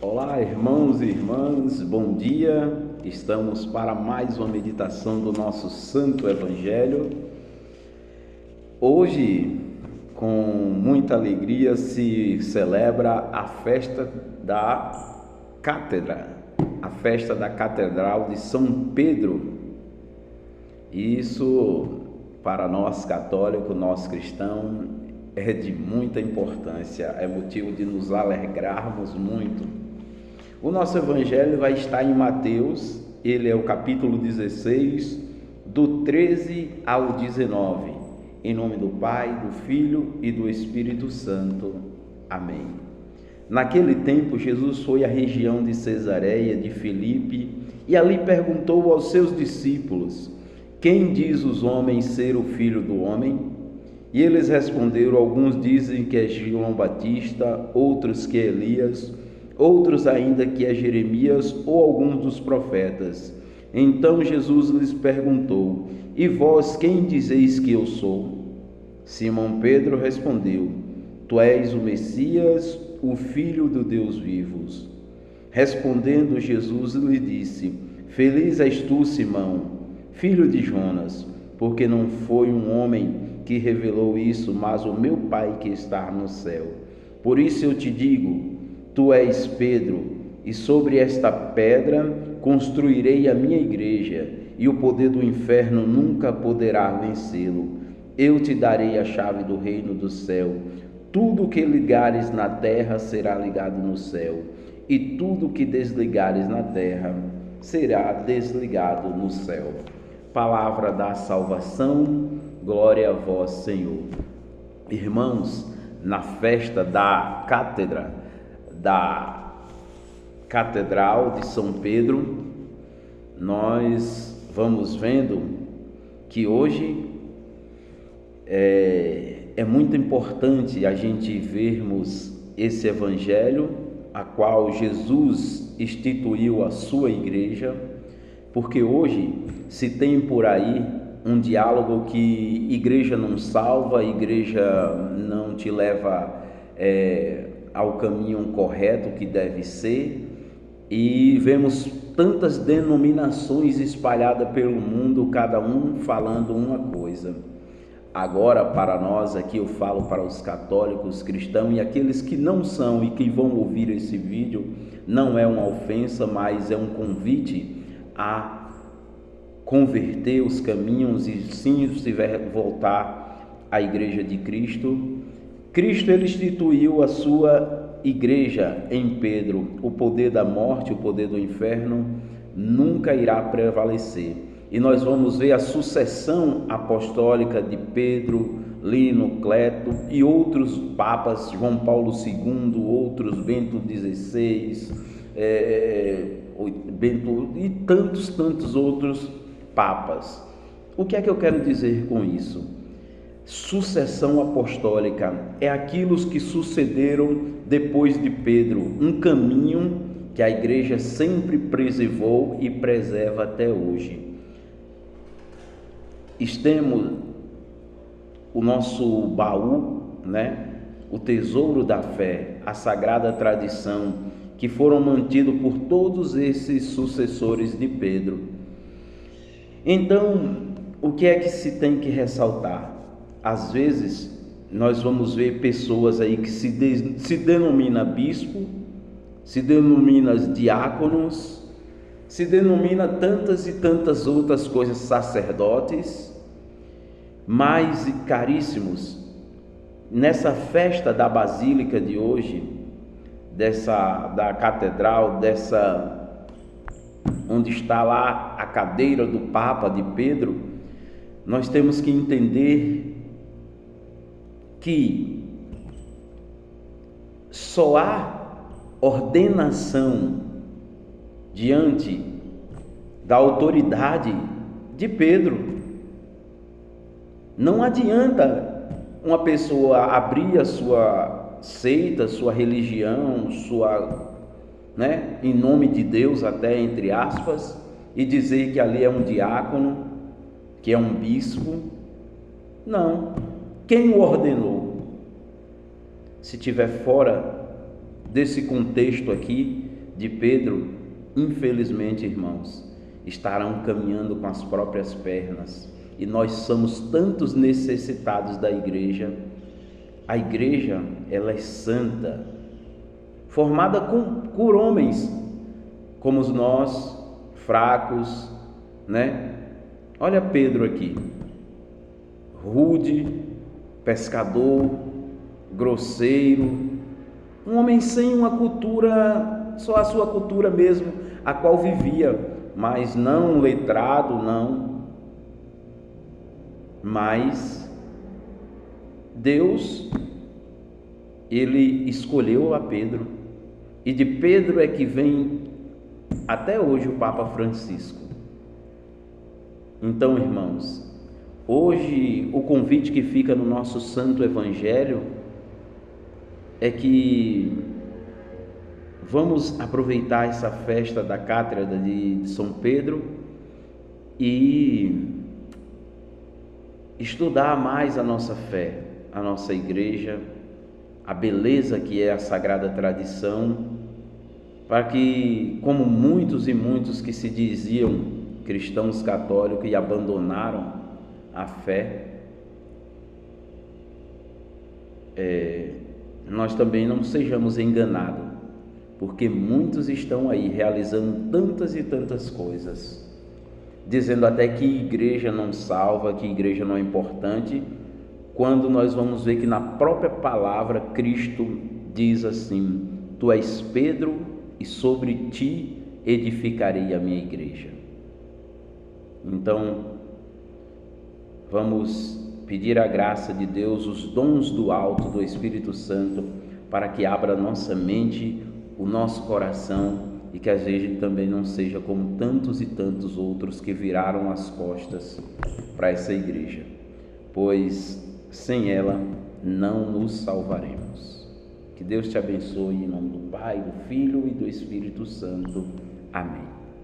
Olá, irmãos e irmãs, bom dia. Estamos para mais uma meditação do nosso Santo Evangelho. Hoje, com muita alegria, se celebra a festa da Cátedra, a festa da Catedral de São Pedro. Isso, para nós católicos, nós cristãos, é de muita importância, é motivo de nos alegrarmos muito. O nosso evangelho vai estar em Mateus, ele é o capítulo 16, do 13 ao 19. Em nome do Pai, do Filho e do Espírito Santo. Amém. Naquele tempo, Jesus foi à região de Cesareia de Filipe e ali perguntou aos seus discípulos: quem diz os homens ser o Filho do Homem? E eles responderam: alguns dizem que é João Batista, outros que é Elias, outros ainda que é Jeremias ou alguns dos profetas. Então Jesus lhes perguntou: e vós quem dizeis que eu sou? Simão Pedro respondeu: tu és o Messias, o Filho do Deus vivo. Respondendo Jesus lhe disse: feliz és tu, Simão, filho de Jonas, porque não foi um homem que revelou isso, mas o meu Pai que está no céu. Por isso eu te digo: tu és Pedro, e sobre esta pedra construirei a minha igreja, e o poder do inferno nunca poderá vencê-lo. Eu te darei a chave do reino do céu. Tudo que ligares na terra será ligado no céu, e tudo que desligares na terra será desligado no céu. Palavra da salvação, glória a vós, Senhor. Irmãos, na festa da Cátedra, da Catedral de São Pedro, nós vamos vendo que hoje é muito importante a gente vermos esse evangelho, a qual Jesus instituiu a sua igreja, porque hoje se tem por aí um diálogo que igreja não salva, igreja não te leva ao caminho correto que deve ser, e vemos tantas denominações espalhadas pelo mundo, cada um falando uma coisa. Agora, para nós aqui, eu falo para os católicos, cristãos e aqueles que não são e que vão ouvir esse vídeo, não é uma ofensa, mas é um convite a converter os caminhos e sim, se voltar à igreja de Cristo. Cristo, ele instituiu a sua igreja em Pedro. O poder da morte, o poder do inferno nunca irá prevalecer. E nós vamos ver a sucessão apostólica de Pedro, Lino, Cleto e outros papas, João Paulo II, outros, Bento XVI, Bento e tantos outros papas. O que é que eu quero dizer com isso? Sucessão apostólica é aquilo que sucederam depois de Pedro, um caminho que a igreja sempre preservou e preserva até hoje. Temos o nosso baú, o tesouro da fé, a sagrada tradição, que foram mantidos por todos esses sucessores de Pedro. Então, o que é que se tem que ressaltar? Às vezes, nós vamos ver pessoas aí que se denomina bispo, se denomina diáconos, se denomina tantas e tantas outras coisas, sacerdotes, mas, caríssimos, nessa festa da Basílica de hoje, da Catedral, onde está lá a cadeira do Papa de Pedro, nós temos que entender que só há ordenação diante da autoridade de Pedro. Não adianta uma pessoa abrir a sua seita, sua religião, em nome de Deus, até entre aspas, e dizer que ali é um diácono, que é um bispo. Não. Quem o ordenou? Se estiver fora desse contexto aqui, de Pedro, infelizmente, irmãos, estarão caminhando com as próprias pernas. E nós somos tantos necessitados da igreja. A igreja, ela é santa, formada por homens como nós, fracos, né? Olha Pedro aqui, rude, pescador, grosseiro, um homem sem uma cultura, só a sua cultura mesmo, a qual vivia, mas não letrado, não. Mas Deus, Ele escolheu a Pedro, e de Pedro é que vem até hoje o Papa Francisco. Então, irmãos, hoje o convite que fica no nosso Santo Evangelho é que vamos aproveitar essa festa da cátedra de São Pedro e estudar mais a nossa fé, a nossa igreja, a beleza que é a sagrada tradição, para que, como muitos e muitos que se diziam cristãos católicos e abandonaram a fé, nós também não sejamos enganados, porque muitos estão aí realizando tantas e tantas coisas, dizendo até que igreja não salva, que igreja não é importante, quando nós vamos ver que na própria palavra Cristo diz assim: tu és Pedro e sobre ti edificarei a minha igreja. Então, vamos pedir a graça de Deus, os dons do alto, do Espírito Santo, para que abra nossa mente, o nosso coração, e que a gente também não seja como tantos e tantos outros que viraram as costas para essa igreja, pois sem ela não nos salvaremos. Que Deus te abençoe em nome do Pai, do Filho e do Espírito Santo. Amém.